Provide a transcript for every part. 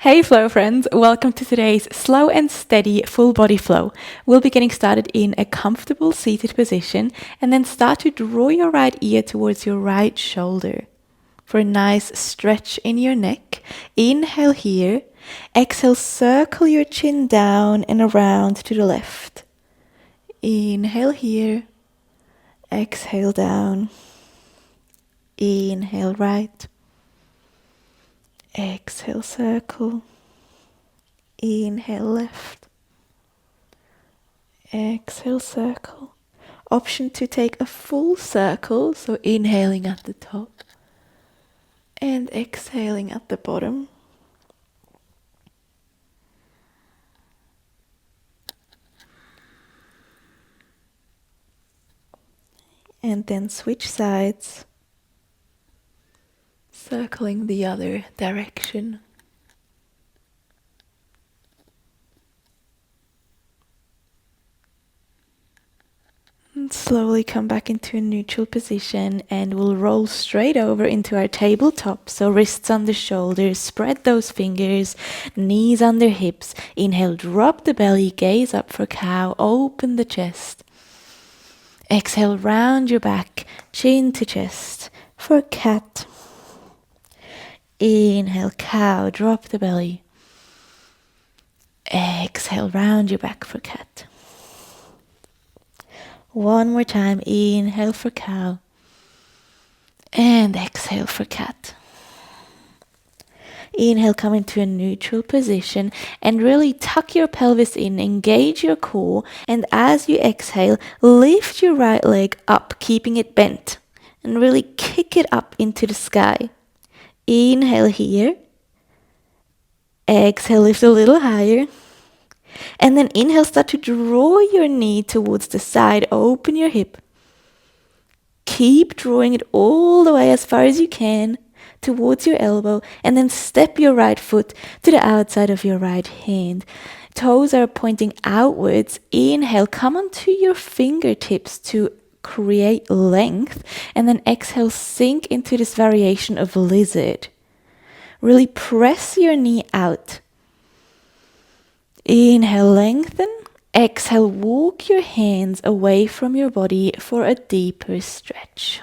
Hey flow friends, welcome to today's slow and steady full body flow. We'll be getting started in a comfortable seated position and then start to draw your right ear towards your right shoulder. For a nice stretch in your neck, inhale here, exhale, circle your chin down and around to the left. Inhale here, exhale down, inhale right. Exhale, circle. Inhale, left. Exhale, circle. Option to take a full circle, so inhaling at the top and exhaling at the bottom. And then switch sides, circling the other direction. And slowly come back into a neutral position and we'll roll straight over into our tabletop. So wrists on the shoulders, spread those fingers, knees under hips. Inhale, drop the belly, gaze up for cow, open the chest. Exhale, round your back, chin to chest for cat. Inhale, cow, drop the belly. Exhale, round your back for cat. One more time, inhale for cow. And exhale for cat. Inhale, come into a neutral position and really tuck your pelvis in, engage your core. And as you exhale, lift your right leg up, keeping it bent. And really kick it up into the sky. Inhale here. Exhale, lift a little higher. And then inhale, start to draw your knee towards the side, open your hip. Keep drawing it all the way as far as you can towards your elbow, and then step your right foot to the outside of your right hand. Toes are pointing outwards. Inhale, come onto your fingertips to create length, and then exhale, sink into this variation of lizard. Really press your knee out. Inhale, lengthen. Exhale, walk your hands away from your body for a deeper stretch.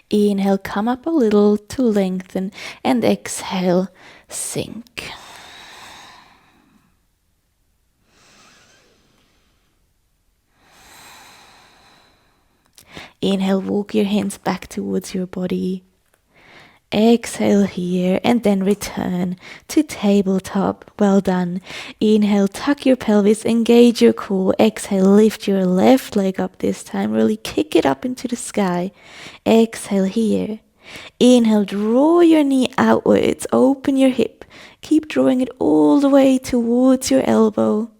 Inhale, come up a little to lengthen, and exhale, sink. Inhale, walk your hands back towards your body. Exhale here and then return to tabletop. Well done. Inhale, tuck your pelvis, engage your core. Exhale, lift your left leg up this time. Really kick it up into the sky. Exhale here. Inhale, draw your knee outwards. Open your hip. Keep drawing it all the way towards your elbow.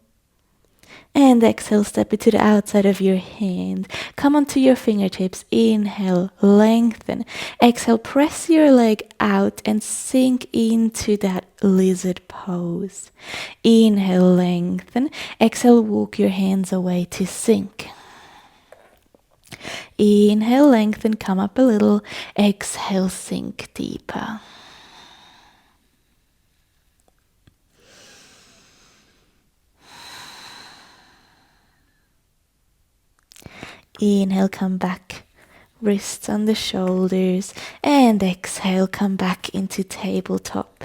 And exhale, step it to the outside of your hand. Come onto your fingertips. Inhale, lengthen. Exhale, press your leg out and sink into that lizard pose. Inhale, lengthen. Exhale, walk your hands away to sink. Inhale, lengthen, come up a little. Exhale, sink deeper. Inhale, come back, wrists on the shoulders, and exhale, come back into tabletop.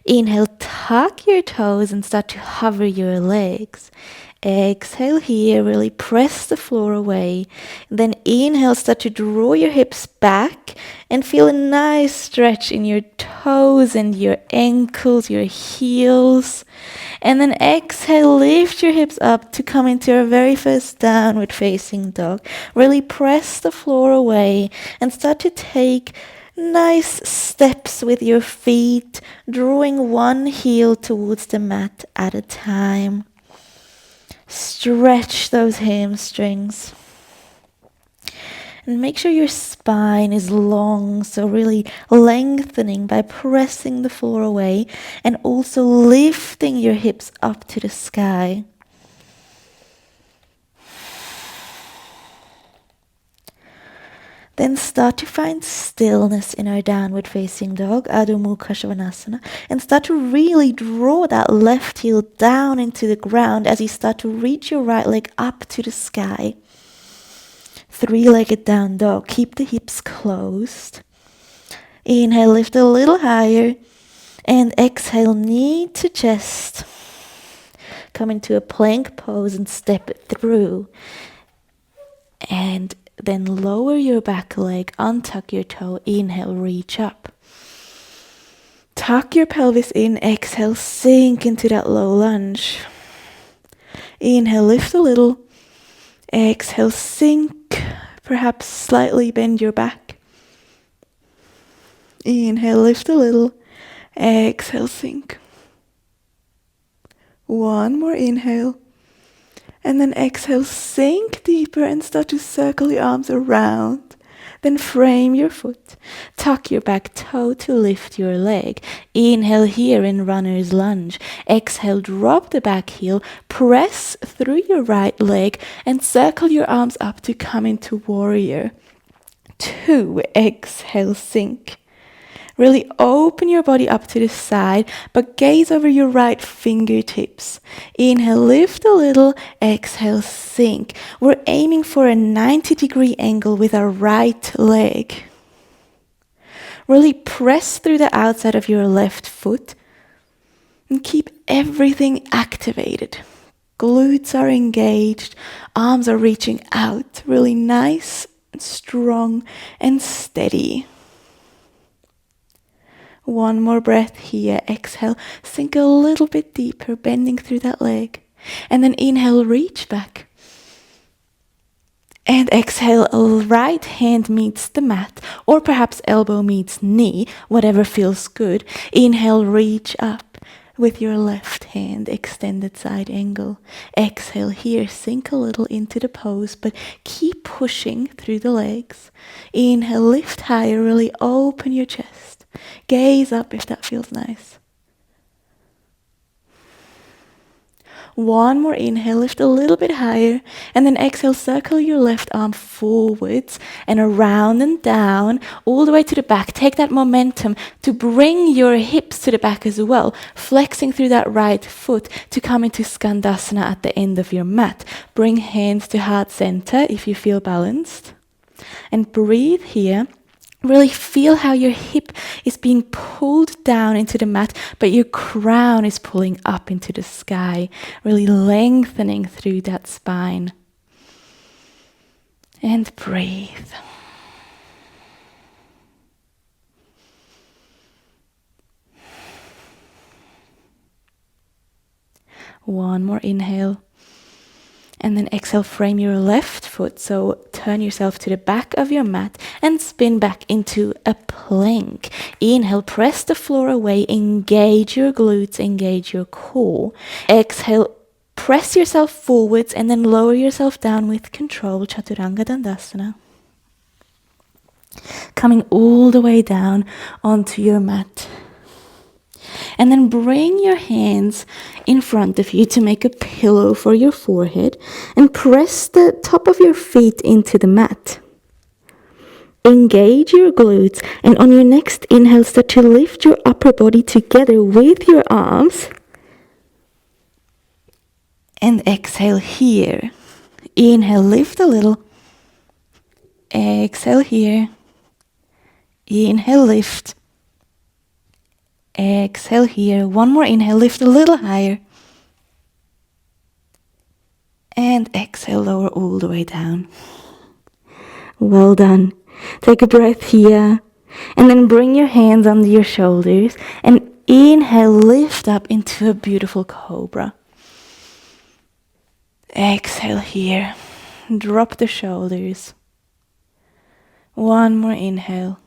Inhale, tuck your toes and start to hover your legs. Exhale here, really press the floor away. Then inhale, start to draw your hips back and feel a nice stretch in your toes and your ankles, your heels. And then exhale, lift your hips up to come into your very first downward facing dog. Really press the floor away and start to take nice steps with your feet, drawing one heel towards the mat at a time. Stretch those hamstrings. And make sure your spine is long, so really lengthening by pressing the floor away and also lifting your hips up to the sky. Then start to find stillness in our downward facing dog, Adho Mukha Shavasana, and start to really draw that left heel down into the ground as you start to reach your right leg up to the sky. Three-legged down dog. Keep the hips closed. Inhale, lift a little higher, and exhale, knee to chest. Come into a plank pose and step through. And then lower your back leg, untuck your toe, inhale, reach up. Tuck your pelvis in, exhale, sink into that low lunge. Inhale, lift a little. Exhale, sink. Perhaps slightly bend your back. Inhale, lift a little. Exhale, sink. One more inhale. And then exhale, sink deeper and start to circle your arms around. Then frame your foot. Tuck your back toe to lift your leg. Inhale here in runner's lunge. Exhale, drop the back heel. Press through your right leg and circle your arms up to come into warrior 2. Exhale, sink. Really open your body up to the side, but gaze over your right fingertips. Inhale, lift a little. Exhale, sink. We're aiming for a 90-degree angle with our right leg. Really press through the outside of your left foot and keep everything activated. Glutes are engaged, arms are reaching out. Really nice, strong, and steady. One more breath here. Exhale, sink a little bit deeper, bending through that leg. And then inhale, reach back. And exhale, right hand meets the mat, or perhaps elbow meets knee, whatever feels good. Inhale, reach up with your left hand, extended side angle. Exhale here, sink a little into the pose, but keep pushing through the legs. Inhale, lift higher, really open your chest. Gaze up if that feels nice. One more inhale, lift a little bit higher, and then exhale, circle your left arm forwards and around and down, all the way to the back. Take that momentum to bring your hips to the back as well, flexing through that right foot to come into Skandasana at the end of your mat. Bring hands to heart center if you feel balanced. And breathe here. Really feel how your hip is being pulled down into the mat, but your crown is pulling up into the sky, really lengthening through that spine. And breathe. One more inhale. And then exhale, frame your left foot. So turn yourself to the back of your mat and spin back into a plank. Inhale, press the floor away, engage your glutes, engage your core. Exhale, press yourself forwards and then lower yourself down with control, Chaturanga Dandasana. Coming all the way down onto your mat. And then bring your hands in front of you to make a pillow for your forehead and press the top of your feet into the mat. Engage your glutes, and on your next inhale, start to lift your upper body together with your arms. And exhale here. Inhale, lift a little. Exhale here. Inhale, lift. Exhale here. One more inhale, lift a little higher. And exhale, lower all the way down. Well done. Take a breath here. And then bring your hands under your shoulders. And inhale, lift up into a beautiful cobra. Exhale here. Drop the shoulders. One more inhale.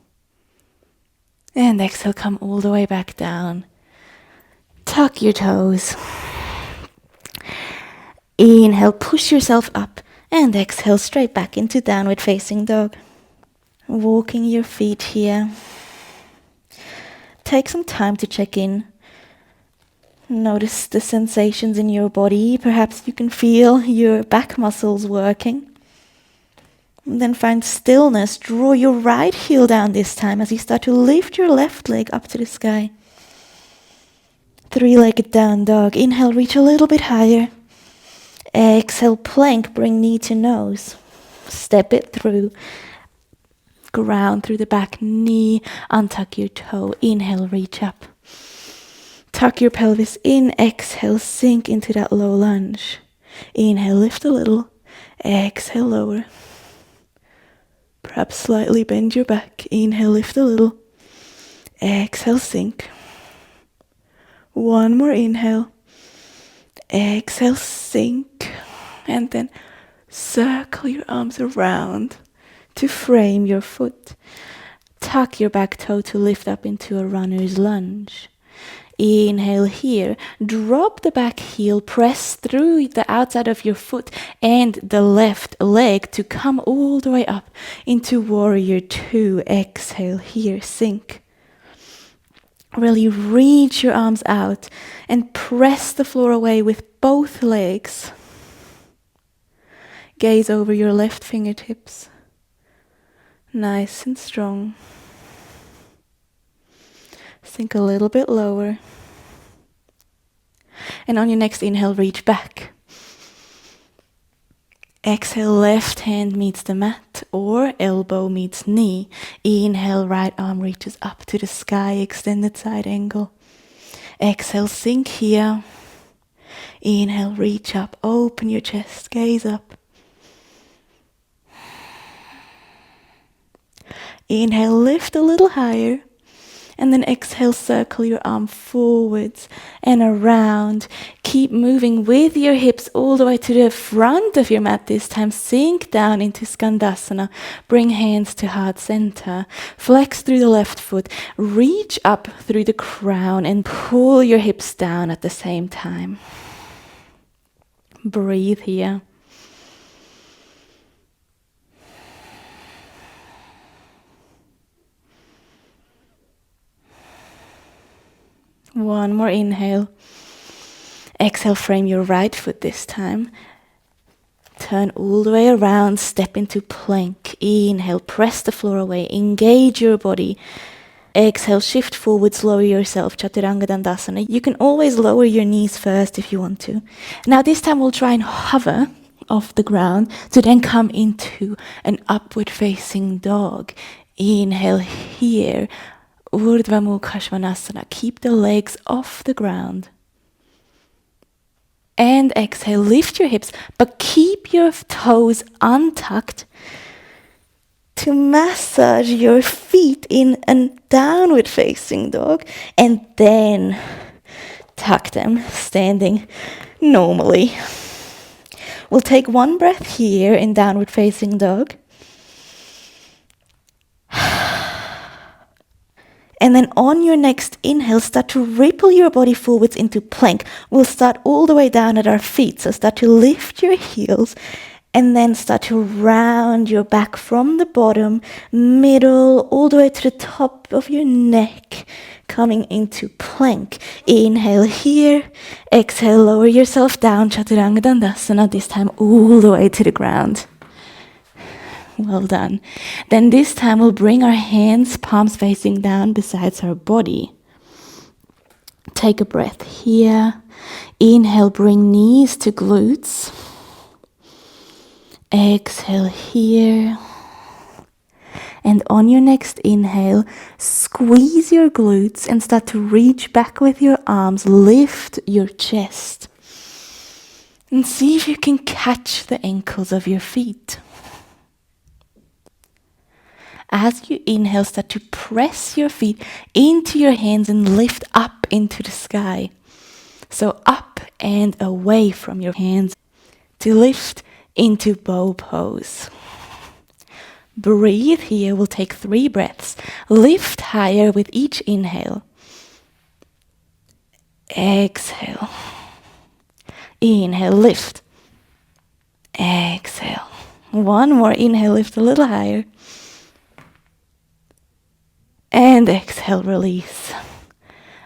And exhale, come all the way back down. Tuck your toes. Inhale, push yourself up. And exhale, straight back into downward facing dog. Walking your feet here. Take some time to check in. Notice the sensations in your body. Perhaps you can feel your back muscles working. And then find stillness. Draw your right heel down this time as you start to lift your left leg up to the sky. 3-legged down dog. Inhale, reach a little bit higher. Exhale, plank, bring knee to nose. Step it through. Ground through the back knee. Untuck your toe. Inhale, reach up. Tuck your pelvis in. Exhale, sink into that low lunge. Inhale, lift a little. Exhale, lower. Perhaps slightly bend your back. Inhale, lift a little. Exhale, sink. One more inhale. Exhale, sink. And then circle your arms around to frame your foot. Tuck your back toe to lift up into a runner's lunge. Inhale here. Drop the back heel. Press through the outside of your foot and the left leg to come all the way up into warrior 2. Exhale here. Sink. Really reach your arms out and press the floor away with both legs. Gaze over your left fingertips. Nice and strong. Sink a little bit lower. And on your next inhale, reach back. Exhale, left hand meets the mat or elbow meets knee. Inhale, right arm reaches up to the sky, extended side angle. Exhale, sink here. Inhale, reach up, open your chest, gaze up. Inhale, lift a little higher. And then exhale, circle your arm forwards and around. Keep moving with your hips all the way to the front of your mat this time. Sink down into Skandasana. Bring hands to heart center. Flex through the left foot. Reach up through the crown and pull your hips down at the same time. Breathe here. One more inhale. Exhale, frame your right foot this time. Turn all the way around, step into plank. Inhale, press the floor away, engage your body. Exhale, shift forwards, lower yourself, Chaturanga Dandasana. You can always lower your knees first if you want to. Now this time we'll try and hover off the ground to then come into an upward facing dog. Inhale here. Urdhva Mukha Svanasana. Keep the legs off the ground. And exhale, lift your hips, but keep your toes untucked to massage your feet in a downward facing dog and then tuck them, standing normally. We'll take one breath here in downward facing dog. And then on your next inhale, start to ripple your body forwards into plank. We'll start all the way down at our feet. So start to lift your heels and then start to round your back from the bottom, middle, all the way to the top of your neck, coming into plank. Inhale here. Exhale, lower yourself down, Chaturanga Dandasana, this time all the way to the ground. Well done. Then this time we'll bring our hands, palms facing down besides our body. Take a breath here. Inhale, bring knees to glutes. Exhale here. And on your next inhale, squeeze your glutes and start to reach back with your arms. Lift your chest. And see if you can catch the ankles of your feet. As you inhale, start to press your feet into your hands and lift up into the sky. So up and away from your hands to lift into bow pose. Breathe here. We'll take 3 breaths. Lift higher with each inhale. Exhale. Inhale, lift. Exhale. One more inhale, lift a little higher. And exhale, release.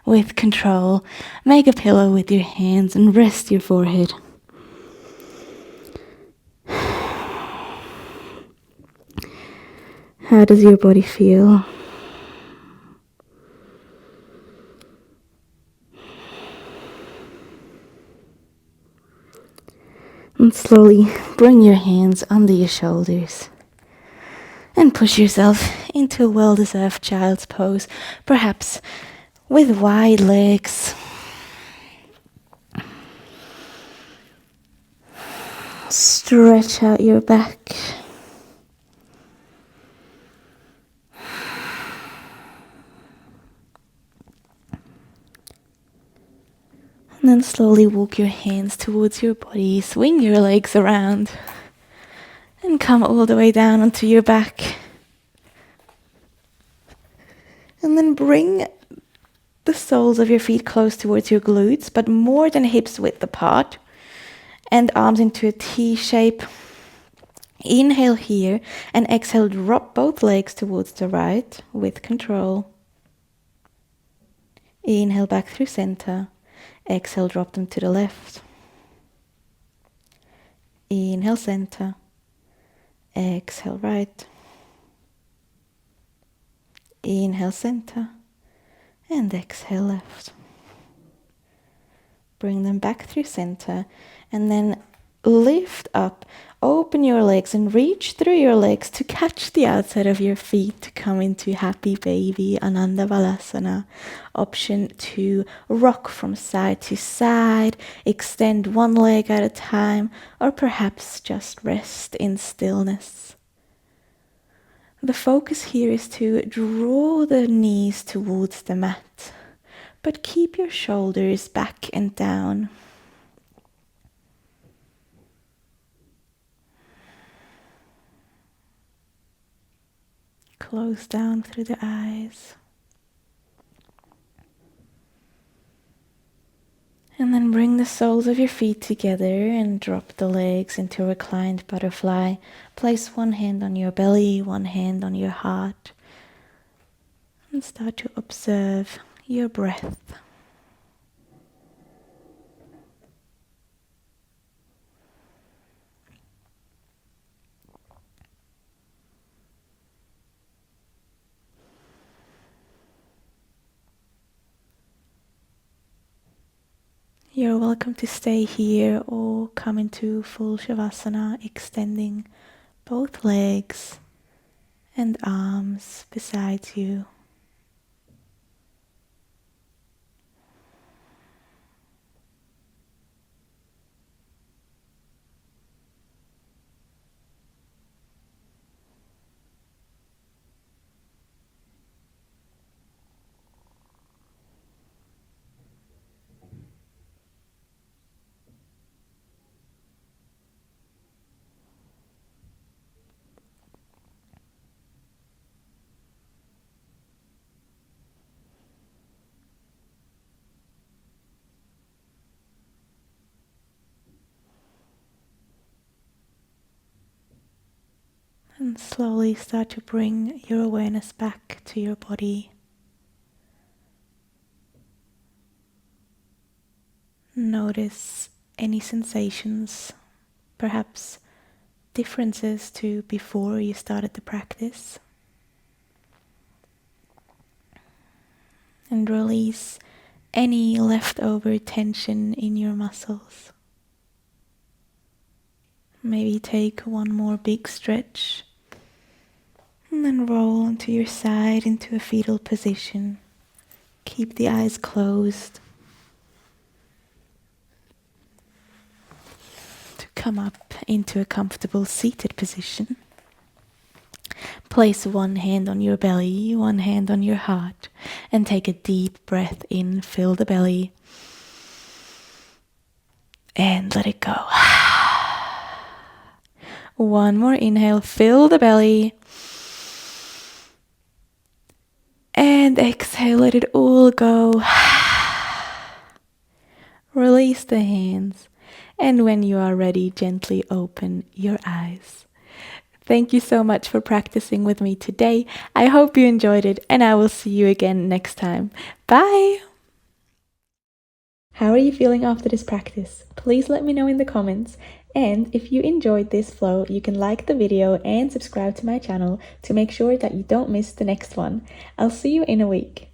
With control, make a pillow with your hands and rest your forehead. How does your body feel? And slowly bring your hands under your shoulders and push yourself into a well-deserved child's pose, perhaps with wide legs. Stretch out your back. And then slowly walk your hands towards your body, swing your legs around, and come all the way down onto your back. And then bring the soles of your feet close towards your glutes, but more than hips width apart, and arms into a T shape. Inhale here, and exhale, drop both legs towards the right with control. Inhale back through center. Exhale, drop them to the left. Inhale, center. Exhale, right. Inhale, center. And exhale, left. Bring them back through center. And then lift up. Open your legs and reach through your legs to catch the outside of your feet to come into happy baby, Ananda Balasana. Option 2, rock from side to side, extend one leg at a time, or perhaps just rest in stillness. The focus here is to draw the knees towards the mat, but keep your shoulders back and down. Close down through the eyes. And then bring the soles of your feet together and drop the legs into a reclined butterfly. Place one hand on your belly, one hand on your heart. And start to observe your breath. You're welcome to stay here or come into full shavasana, extending both legs and arms beside you. And slowly start to bring your awareness back to your body. Notice any sensations, perhaps differences to before you started the practice. And release any leftover tension in your muscles. Maybe take one more big stretch. And then roll onto your side into a fetal position. Keep the eyes closed. To come up into a comfortable seated position. Place one hand on your belly, one hand on your heart, and take a deep breath in. Fill the belly. And let it go. One more inhale. Fill the belly. And exhale, let it all go. Release the hands. And when you are ready, gently open your eyes. Thank you so much for practicing with me today. I hope you enjoyed it, and I will see you again next time. Bye! How are you feeling after this practice? Please let me know in the comments. And if you enjoyed this flow, you can like the video and subscribe to my channel to make sure that you don't miss the next one. I'll see you in a week.